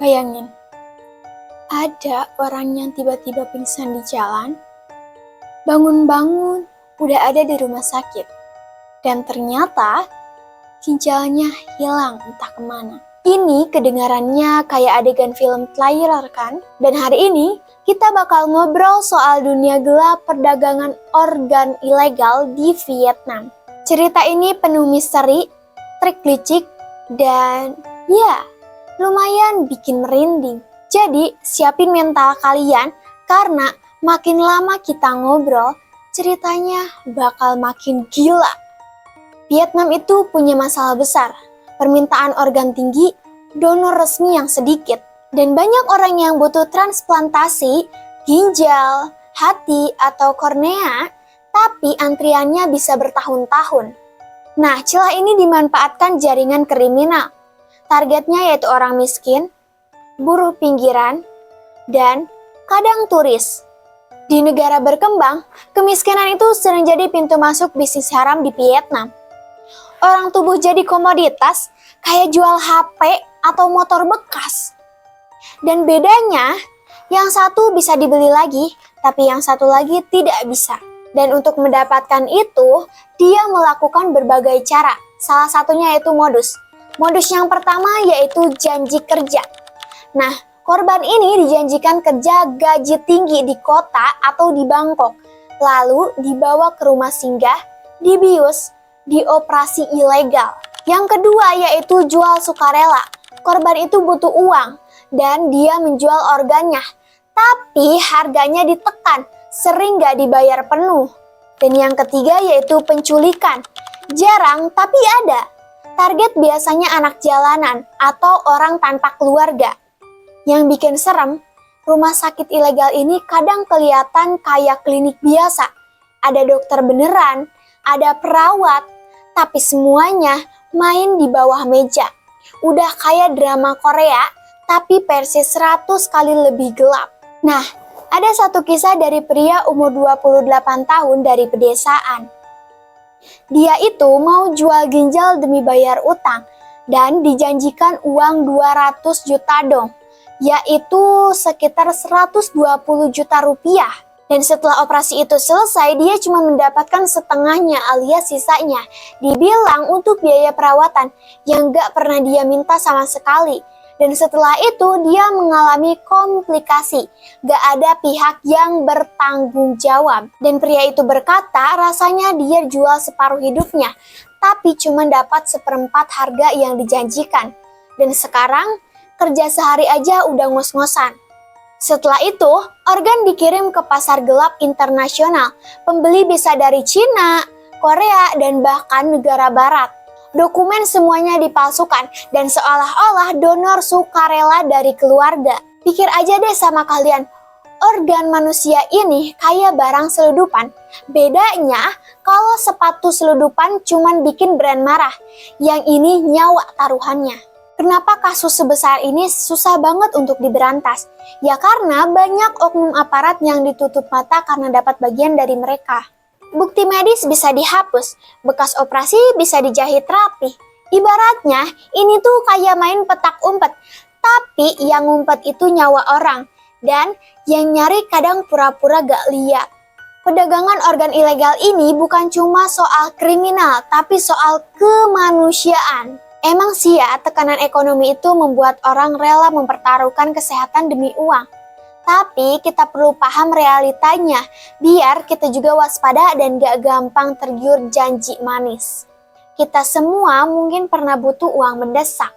Bayangin, ada orang yang tiba-tiba pingsan di jalan, bangun-bangun udah ada di rumah sakit, dan ternyata ginjalnya hilang entah kemana. Ini kedengarannya kayak adegan film trailer kan? Dan hari ini kita bakal ngobrol soal dunia gelap perdagangan organ ilegal di Vietnam. Cerita ini penuh misteri, trik licik, dan ya, lumayan bikin merinding. Jadi siapin mental kalian karena makin lama kita ngobrol, ceritanya bakal makin gila. Vietnam itu punya masalah besar, permintaan organ tinggi, donor resmi yang sedikit, dan banyak orang yang butuh transplantasi, ginjal, hati, atau kornea, tapi antriannya bisa bertahun-tahun. Nah, celah ini dimanfaatkan jaringan kriminal. Targetnya yaitu orang miskin, buruh pinggiran, dan kadang turis. Di negara berkembang, kemiskinan itu sering jadi pintu masuk bisnis haram di Vietnam. Orang tubuh jadi komoditas, kayak jual HP atau motor bekas. Dan bedanya, yang satu bisa dibeli lagi, tapi yang satu lagi tidak bisa. Dan untuk mendapatkan itu, dia melakukan berbagai cara. Salah satunya yaitu modus. Modus yang pertama yaitu janji kerja. Nah, korban ini dijanjikan kerja gaji tinggi di kota atau di Bangkok. Lalu dibawa ke rumah singgah, dibius, dioperasi ilegal. Yang kedua yaitu jual sukarela. Korban itu butuh uang dan dia menjual organnya. Tapi harganya ditekan, sering gak dibayar penuh. Dan yang ketiga yaitu penculikan. Jarang tapi ada. Target biasanya anak jalanan atau orang tanpa keluarga. Yang bikin serem, rumah sakit ilegal ini kadang kelihatan kayak klinik biasa. Ada dokter beneran, ada perawat, tapi semuanya main di bawah meja. Udah kayak drama Korea, tapi versi 100 kali lebih gelap. Nah, ada satu kisah dari pria umur 28 tahun dari pedesaan. Dia itu mau jual ginjal demi bayar utang dan dijanjikan uang 200 juta dong, yaitu sekitar 120 juta rupiah. Dan setelah operasi itu selesai, dia cuma mendapatkan setengahnya alias sisanya. Dibilang untuk biaya perawatan yang gak pernah dia minta sama sekali. Dan setelah itu dia mengalami komplikasi. Gak ada pihak yang bertanggung jawab. Dan pria itu berkata rasanya dia jual separuh hidupnya, tapi cuma dapat seperempat harga yang dijanjikan. Dan sekarang kerja sehari aja udah ngos-ngosan. Setelah itu, organ dikirim ke pasar gelap internasional. Pembeli bisa dari Cina, Korea, dan bahkan negara barat. Dokumen semuanya dipalsukan dan seolah-olah donor sukarela dari keluarga. Pikir aja deh sama kalian, organ manusia ini kayak barang seludupan. Bedanya, kalau sepatu seludupan cuman bikin brand marah, yang ini nyawa taruhannya. Kenapa kasus sebesar ini susah banget untuk diberantas? Ya karena banyak oknum aparat yang ditutup mata karena dapat bagian dari mereka. Bukti medis bisa dihapus, bekas operasi bisa dijahit rapi. Ibaratnya ini tuh kayak main petak umpet, tapi yang ngumpet itu nyawa orang. Dan yang nyari kadang pura-pura gak lihat. Perdagangan organ ilegal ini bukan cuma soal kriminal, tapi soal kemanusiaan. Emang sih ya, tekanan ekonomi itu membuat orang rela mempertaruhkan kesehatan demi uang. Tapi kita perlu paham realitanya, biar kita juga waspada dan gak gampang tergiur janji manis. Kita semua mungkin pernah butuh uang mendesak.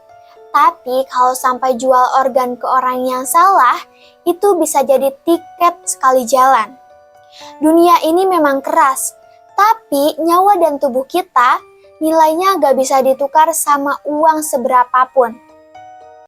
Tapi kalau sampai jual organ ke orang yang salah, itu bisa jadi tiket sekali jalan. Dunia ini memang keras, tapi nyawa dan tubuh kita nilainya gak bisa ditukar sama uang seberapapun.